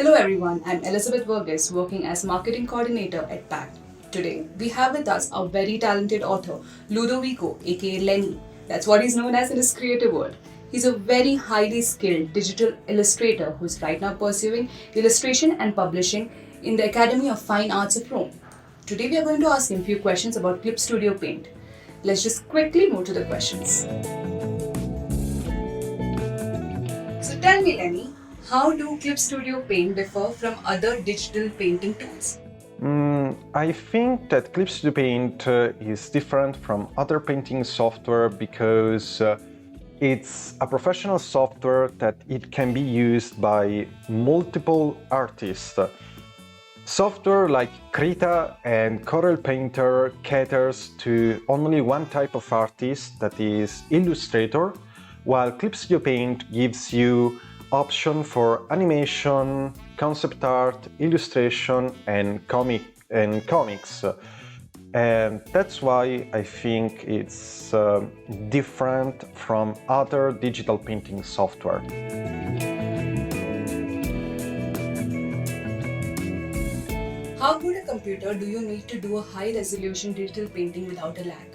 Hello everyone, I'm Elizabeth Verghese working as marketing coordinator at Packt. Today we have with us a very talented author, Ludovico aka Lenny. That's what he's known as in his creative world. He's a very highly skilled digital illustrator who's right now pursuing illustration and publishing in the Academy of Fine Arts of Rome. Today we are going to ask him a few questions about Clip Studio Paint. Let's just quickly move to the questions. So tell me, Lenny, how do Clip Studio Paint differ from other digital painting tools? I think that Clip Studio Paint is different from other painting software because it's a professional software that it can be used by multiple artists. Software like Krita and Corel Painter caters to only one type of artist, that is Illustrator, while Clip Studio Paint gives you option for animation, concept art, illustration, and comics. And that's why I think it's different from other digital painting software. How good a computer do you need to do a high-resolution digital painting without a lag?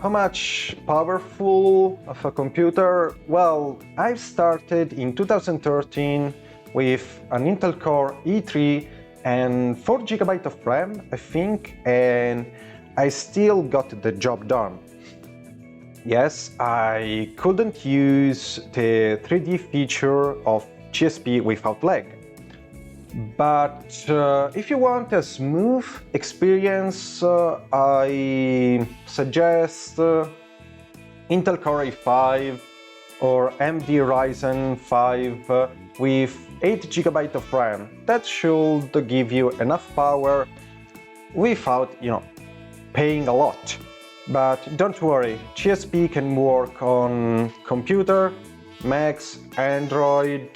How much powerful of a computer? Well, I've started in 2013 with an Intel Core i3 and 4 GB of RAM, I think, and I still got the job done. Yes, I couldn't use the 3D feature of GSP without lag. But if you want a smooth experience, I suggest Intel Core i5 or AMD Ryzen 5 with 8 GB of RAM. That should give you enough power without, paying a lot. But don't worry, GSP can work on computer, Macs, Android,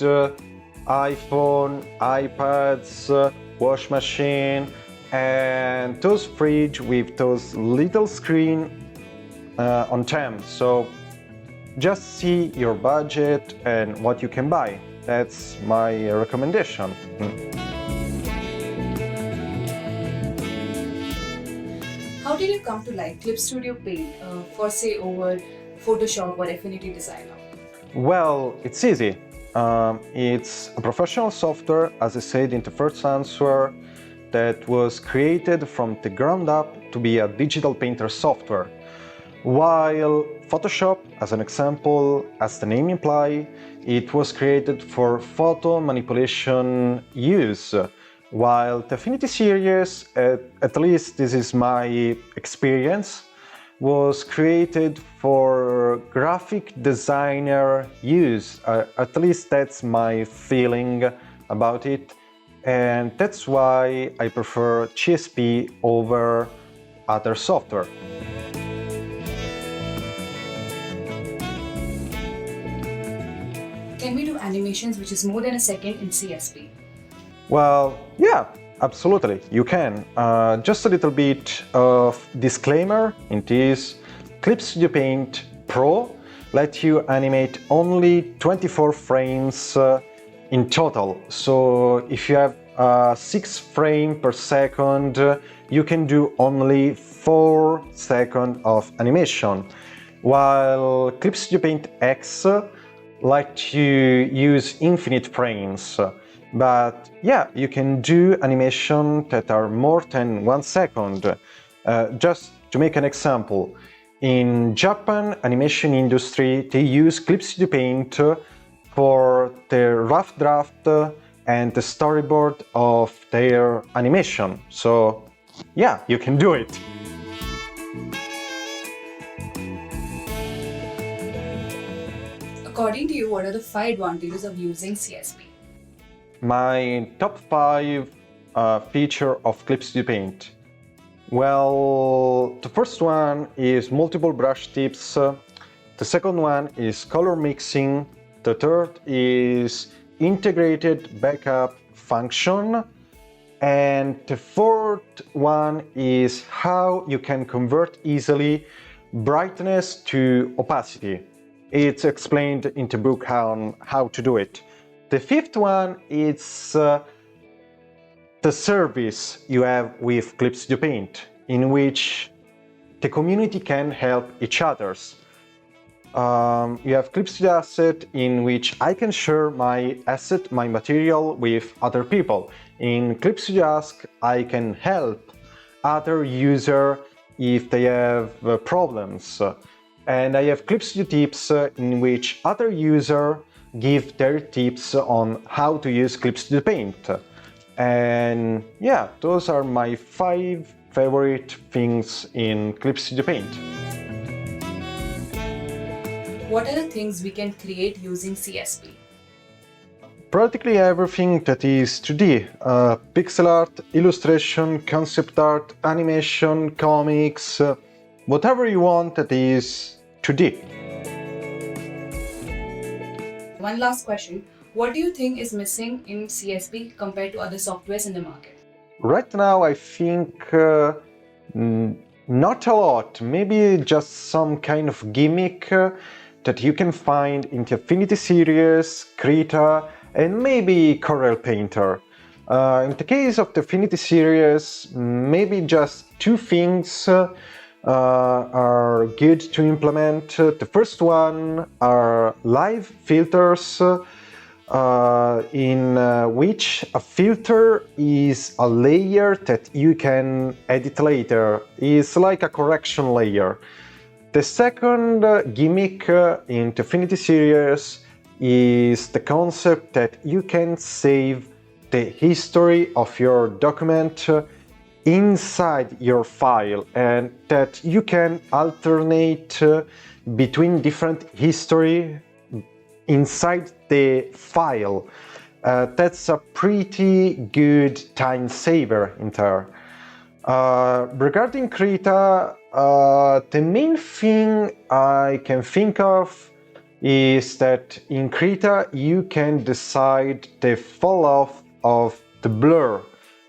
iPhone, iPads, wash machine, and those fridge with those little screen on them. So just see your budget and what you can buy. That's my recommendation. How did you come to like Clip Studio Paint for say over Photoshop or Affinity Designer? Well, it's easy. It's a professional software, as I said in the first answer, that was created from the ground up to be a digital painter software. While Photoshop, as an example, as the name implies, it was created for photo manipulation use, while the Affinity series, at least this is my experience, was created for graphic designer use. At least that's my feeling about it, and that's why I prefer GSP over other software. Can we do animations which is more than a second in CSP? Well, yeah, absolutely, you can. Just a little bit of disclaimer in this: Clip Studio Paint Pro lets you animate only 24 frames in total. So if you have 6 frames per second, you can do only 4 seconds of animation, while Clip Studio Paint X lets you use infinite frames. But yeah, you can do animations that are more than 1 second. Just to make an example, in Japan animation industry, they use Clip Studio Paint for the rough draft and the storyboard of their animation. So yeah, you can do it. According to you, what are the 5 advantages of using CSP? My top 5 feature of Clip Studio Paint. Well, the first one is multiple brush tips. The second one is color mixing. The third is integrated backup function. And the fourth one is how you can convert easily brightness to opacity. It's explained in the book on how to do it. The fifth one is the service you have with Clip Studio Paint, in which the community can help each others. You have Clip Studio Asset, in which I can share my asset, my material with other people. In Clip Studio Ask, I can help other users if they have problems. And I have Clip Studio Tips, in which other users give their tips on how to use Clip Studio Paint. And yeah, those are my 5 favorite things in Clip Studio Paint. What are the things we can create using CSP? Practically everything that is 2D, pixel art, illustration, concept art, animation, comics, whatever you want that is 2D. One last question. What do you think is missing in CSP compared to other softwares in the market? Right now I think not a lot, maybe just some kind of gimmick that you can find in the Affinity series, Krita, and maybe Corel Painter. In the case of the Affinity series, maybe just 2 things are good to implement. The first one are live filters, in which a filter is a layer that you can edit later. It's like a correction layer. The second gimmick in the Affinity series is the concept that you can save the history of your document inside your file, and that you can alternate between different history inside the file. That's a pretty good time saver in there. Regarding Krita, the main thing I can think of is that in Krita you can decide the fall off of the blur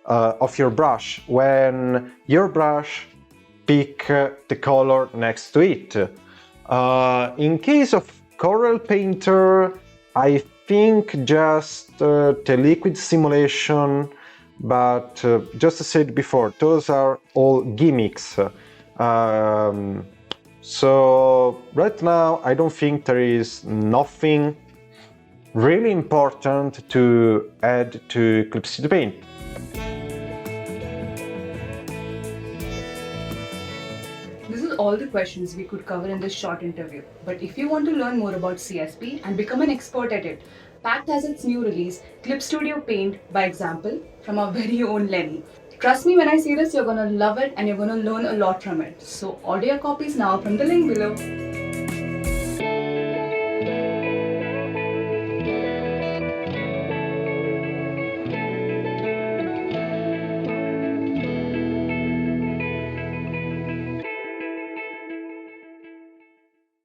of your brush when your brush pick the color next to it. In case of Corel Painter, I think just the liquid simulation, but just as I said before, those are all gimmicks. So right now I don't think there is nothing really important to add to Clip Studio Paint. This is all the questions we could cover in this short interview. But if you want to learn more about CSP and become an expert at it, Packt has its new release, Clip Studio Paint by Example, from our very own Lenny. Trust me when I say this, you're gonna love it and you're gonna learn a lot from it. So order your copies now from the link below.